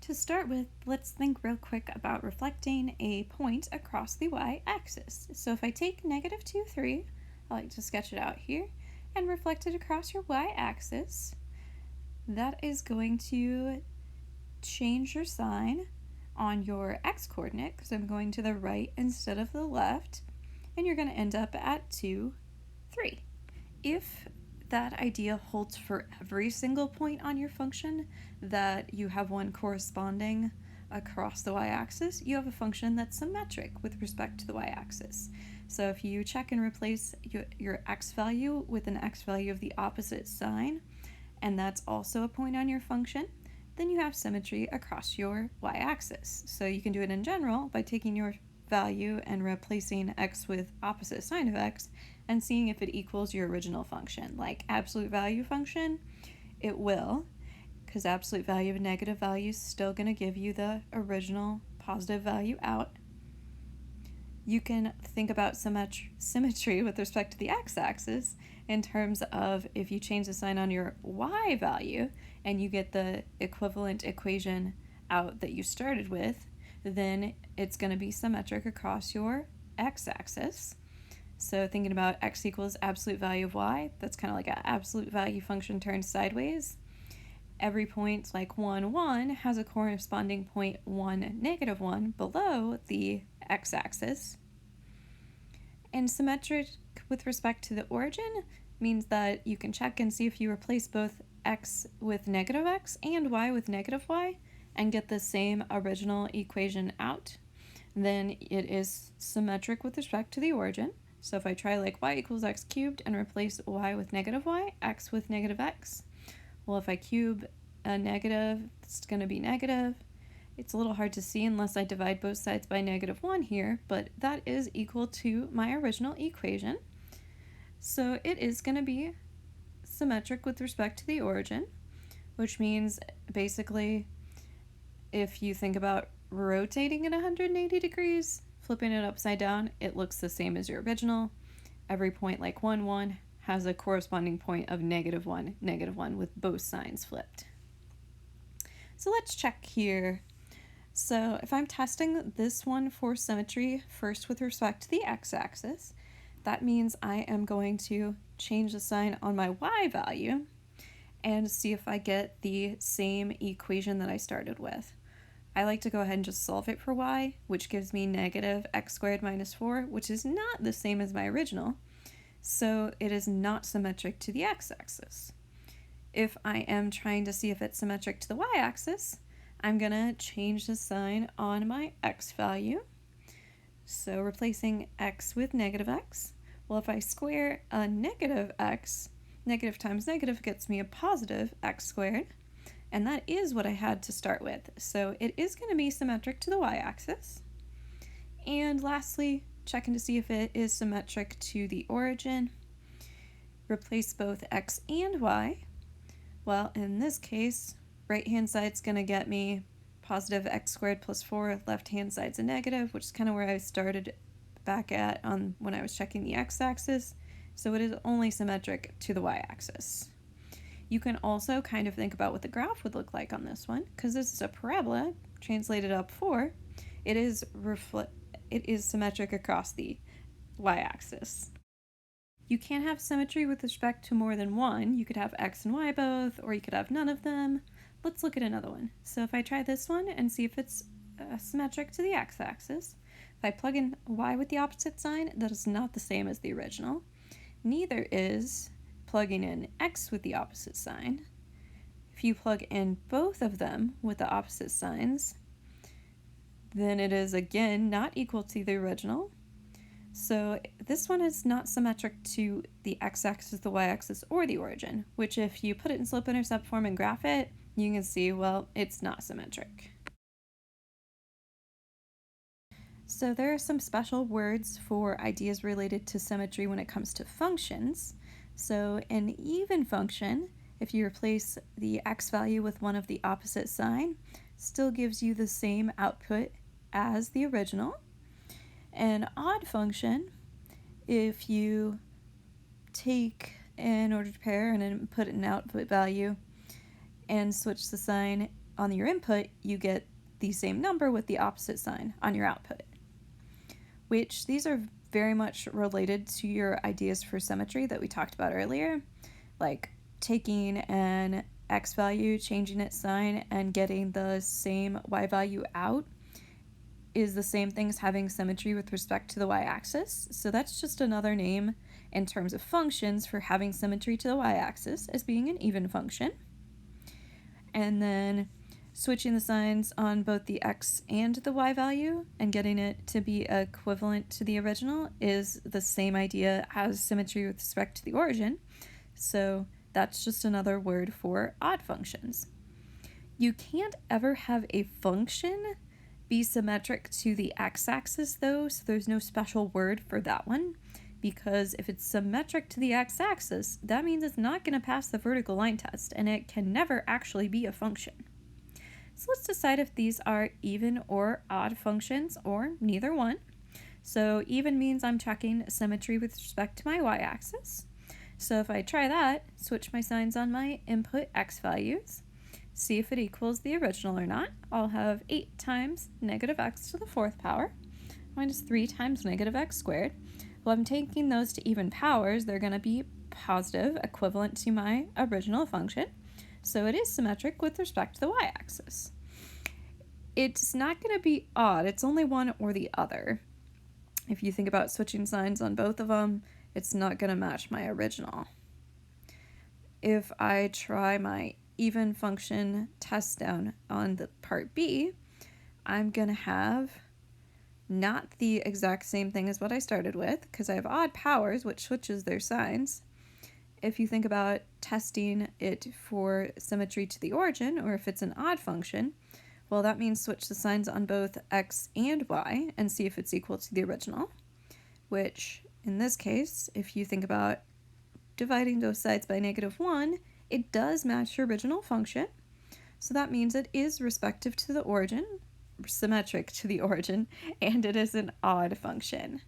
To start with, let's think real quick about reflecting a point across the y-axis. So if I take negative 2, 3, I like to sketch it out here, and reflect it across your y-axis, that is going to change your sign on your x-coordinate, because I'm going to the right instead of the left, and you're going to end up at 2, 3. If that idea holds for every single point on your function, that you have one corresponding across the y-axis, you have a function that's symmetric with respect to the y-axis. So if you check and replace your x value with an x value of the opposite sign, and that's also a point on your function, then you have symmetry across your y-axis. So you can do it in general by taking your value and replacing x with opposite sign of x and seeing if it equals your original function. Like absolute value function, it will, because absolute value of negative value is still going to give you the original positive value out. You can think about symmetry with respect to the x-axis in terms of if you change the sign on your y value and you get the equivalent equation out that you started with, then it's going to be symmetric across your x-axis. So thinking about x equals absolute value of y, that's kind of like an absolute value function turned sideways. Every point like 1, 1 has a corresponding point 1, negative 1 below the x-axis. And symmetric with respect to the origin means that you can check and see if you replace both x with negative x and y with negative y and get the same original equation out, then it is symmetric with respect to the origin. So if I try like y equals x cubed and replace y with negative y, x with negative x, well, if I cube a negative, it's going to be negative. It's a little hard to see unless I divide both sides by negative 1 here, but that is equal to my original equation. So it is going to be symmetric with respect to the origin, which means basically if you think about rotating it 180 degrees, flipping it upside down, it looks the same as your original. Every point like 1, 1 has a corresponding point of negative 1, negative 1 with both signs flipped. So let's check here. So if I'm testing this one for symmetry first with respect to the x-axis, that means I am going to change the sign on my y value and see if I get the same equation that I started with. I like to go ahead and just solve it for y, which gives me negative x squared minus 4, which is not the same as my original, so it is not symmetric to the x-axis. If I am trying to see if it's symmetric to the y-axis, I'm going to change the sign on my x value. So replacing x with negative x. Well, if I square a negative x, negative times negative gets me a positive x squared. And that is what I had to start with. So it is going to be symmetric to the y-axis. And lastly, checking to see if it is symmetric to the origin. Replace both x and y. Well, in this case, right-hand side's going to get me positive x squared plus 4. Left-hand side's a negative, which is kind of where I started back at when I was checking the x-axis. So it is only symmetric to the y-axis. You can also kind of think about what the graph would look like on this one, because this is a parabola translated up 4. It is symmetric across the y-axis. You can have symmetry with respect to more than one. You could have x and y both, or you could have none of them. Let's look at another one. So if I try this one and see if it's symmetric to the x-axis, if I plug in y with the opposite sign, that is not the same as the original. Neither is plugging in x with the opposite sign. If you plug in both of them with the opposite signs, then it is again not equal to the original. So this one is not symmetric to the x-axis, the y-axis, or the origin, which if you put it in slope-intercept form and graph it, you can see, well, it's not symmetric. So there are some special words for ideas related to symmetry when it comes to functions. So an even function, if you replace the x value with one of the opposite sign, still gives you the same output as the original. An odd function, if you take an ordered pair and then put an output value and switch the sign on your input, you get the same number with the opposite sign on your output, which these are very much related to your ideas for symmetry that we talked about earlier, like taking an x value, changing its sign, and getting the same y value out is the same thing as having symmetry with respect to the y-axis. So that's just another name in terms of functions for having symmetry to the y-axis as being an even function. And then switching the signs on both the x and the y value and getting it to be equivalent to the original is the same idea as symmetry with respect to the origin. So that's just another word for odd functions. You can't ever have a function be symmetric to the x-axis though, so there's no special word for that one, because if it's symmetric to the x-axis, that means it's not going to pass the vertical line test, and it can never actually be a function. So let's decide if these are even or odd functions, or neither one. So even means I'm checking symmetry with respect to my y-axis. So if I try that, switch my signs on my input x values, see if it equals the original or not, I'll have 8 times negative x to the 4th power minus 3 times negative x squared. Well, I'm taking those to even powers. They're going to be positive, equivalent to my original function. So it is symmetric with respect to the y-axis. It's not going to be odd. It's only one or the other. If you think about switching signs on both of them, it's not going to match my original. If I try my even function test down on the part B, I'm going to have not the exact same thing as what I started with, because I have odd powers, which switches their signs. If you think about testing it for symmetry to the origin, or if it's an odd function, well, that means switch the signs on both x and y and see if it's equal to the original, which in this case, if you think about dividing both sides by -1, it does match your original function. So that means it is respective to the origin, symmetric to the origin, and it is an odd function.